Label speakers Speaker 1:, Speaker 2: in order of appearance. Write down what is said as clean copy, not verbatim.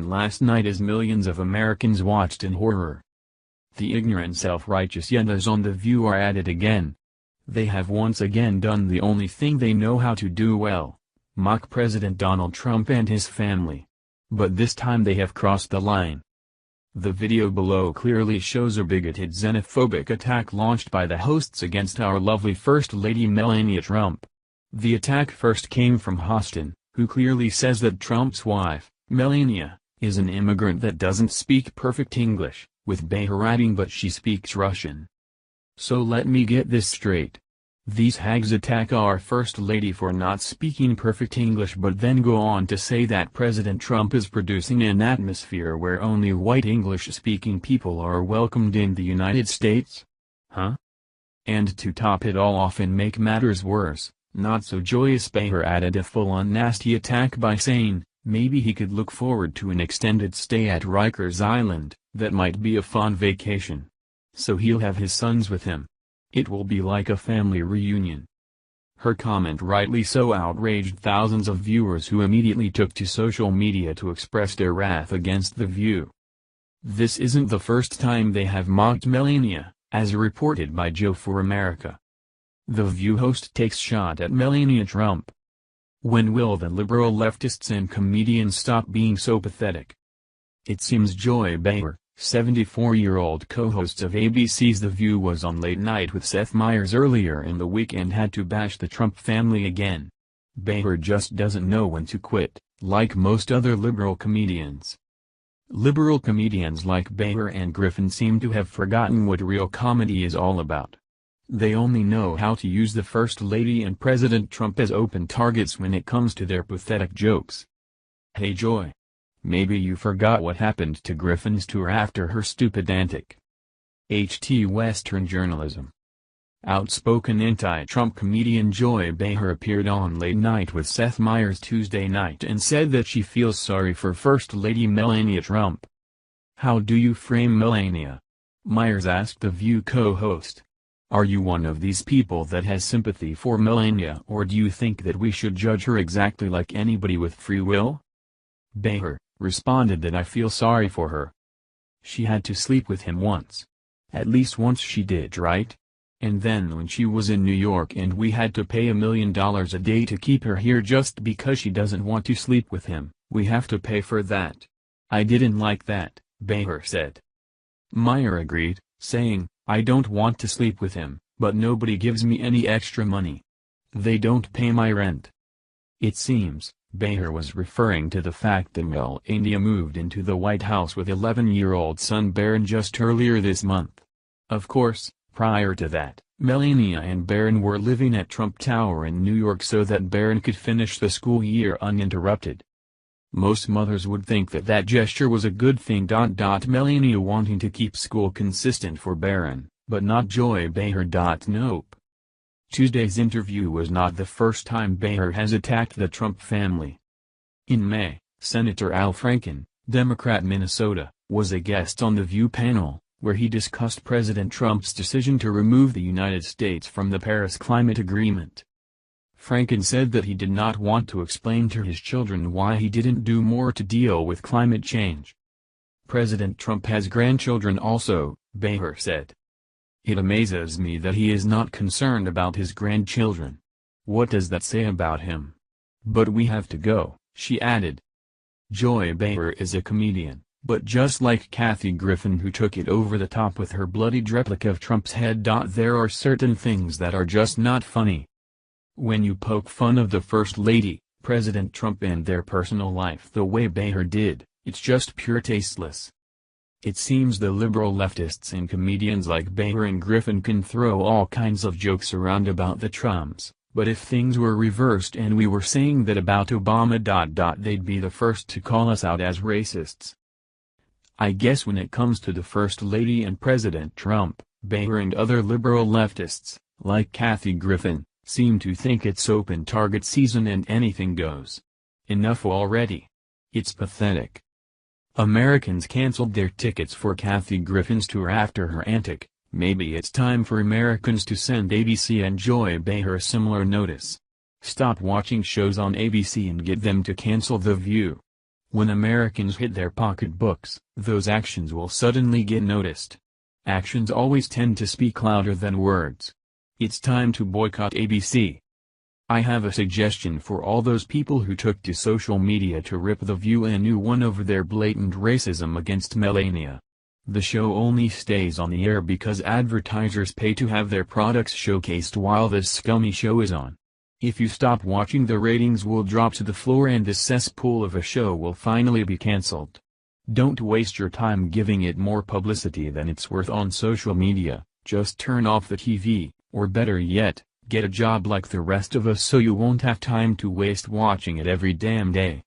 Speaker 1: began last night as millions of Americans watched in horror. The ignorant self-righteous yentas on The View are at it again. They have once again done the only thing they know how to do well: mock President Donald Trump and his family. But this time they have crossed the line. The video below clearly shows a bigoted xenophobic attack launched by the hosts against our lovely First Lady Melania Trump. The attack first came from Houston, who clearly says that Trump's wife, Melania, is an immigrant that doesn't speak perfect English, with Behar adding but she speaks Russian. So let me get this straight. These hags attack our First Lady for not speaking perfect English but then go on to say that President Trump is producing an atmosphere where only white English-speaking people are welcomed in the United States? Huh? And to top it all off and make matters worse, not-so-joyous Behar added a full-on nasty attack by saying, maybe he could look forward to an extended stay at Rikers Island, that might be a fun vacation. So he'll have his sons with him. It will be like a family reunion. Her comment rightly so outraged thousands of viewers who immediately took to social media to express their wrath against The View. This isn't the first time they have mocked Melania, as reported by Joe for America. The View host takes shot at Melania Trump. When will the liberal leftists and comedians stop being so pathetic? It seems Joy Behar, 74-year-old co-host of ABC's The View, was on Late Night with Seth Meyers earlier in the week and had to bash the Trump family again. Behar just doesn't know when to quit, like most other liberal comedians. Liberal comedians like Behar and Griffin seem to have forgotten what real comedy is all about. They only know how to use the First Lady and President Trump as open targets when it comes to their pathetic jokes. Hey Joy. Maybe you forgot what happened to Griffin's tour after her stupid antic. HT Western Journalism. Outspoken anti-Trump comedian Joy Behar appeared on Late Night with Seth Meyers Tuesday night and said that she feels sorry for First Lady Melania Trump. How do you frame Melania? Meyers asked The View co-host. Are you one of these people that has sympathy for Melania, or do you think that we should judge her exactly like anybody with free will? Behar responded that I feel sorry for her. She had to sleep with him once. At least once she did, right? And then when she was in New York and we had to pay $1 million a day to keep her here just because she doesn't want to sleep with him, we have to pay for that. I didn't like that, Behar said. Meyer agreed, saying, I don't want to sleep with him, but nobody gives me any extra money. They don't pay my rent. It seems, Behar was referring to the fact that Melania moved into the White House with 11-year-old son Barron just earlier this month. Of course, prior to that, Melania and Barron were living at Trump Tower in New York so that Barron could finish the school year uninterrupted. Most mothers would think that that gesture was a good thing. Melania wanting to keep school consistent for Barron, but not Joy Behar. Nope. Tuesday's interview was not the first time Behar has attacked the Trump family. In May, Senator Al Franken, Democrat Minnesota, was a guest on The View panel, where he discussed President Trump's decision to remove the United States from the Paris Climate Agreement. Franken said that he did not want to explain to his children why he didn't do more to deal with climate change. President Trump has grandchildren also, Behar said. It amazes me that he is not concerned about his grandchildren. What does that say about him? But we have to go, she added. Joy Behar is a comedian, but just like Kathy Griffin, who took it over the top with her bloodied replica of Trump's head. There are certain things that are just not funny. When you poke fun of the First Lady, President Trump, and their personal life the way Behar did, it's just pure tasteless. It seems the liberal leftists and comedians like Behar and Griffin can throw all kinds of jokes around about the Trumps, but if things were reversed and we were saying that about Obama. They'd be the first to call us out as racists. I guess when it comes to the First Lady and President Trump, Behar and other liberal leftists, like Kathy Griffin, seem to think it's open target season and anything goes. Enough already. It's pathetic. Americans canceled their tickets for Kathy Griffin's tour after her antic. Maybe it's time for Americans to send ABC and Joy Behar a similar notice. Stop watching shows on ABC and get them to cancel The View. When Americans hit their pocketbooks, those actions will suddenly get noticed. Actions always tend to speak louder than words. It's time to boycott ABC. I have a suggestion for all those people who took to social media to rip The View and New One over their blatant racism against Melania. The show only stays on the air because advertisers pay to have their products showcased while this scummy show is on. If you stop watching, the ratings will drop to the floor and this cesspool of a show will finally be cancelled. Don't waste your time giving it more publicity than it's worth on social media. Just turn off the TV, or better yet, get a job like the rest of us so you won't have time to waste watching it every damn day.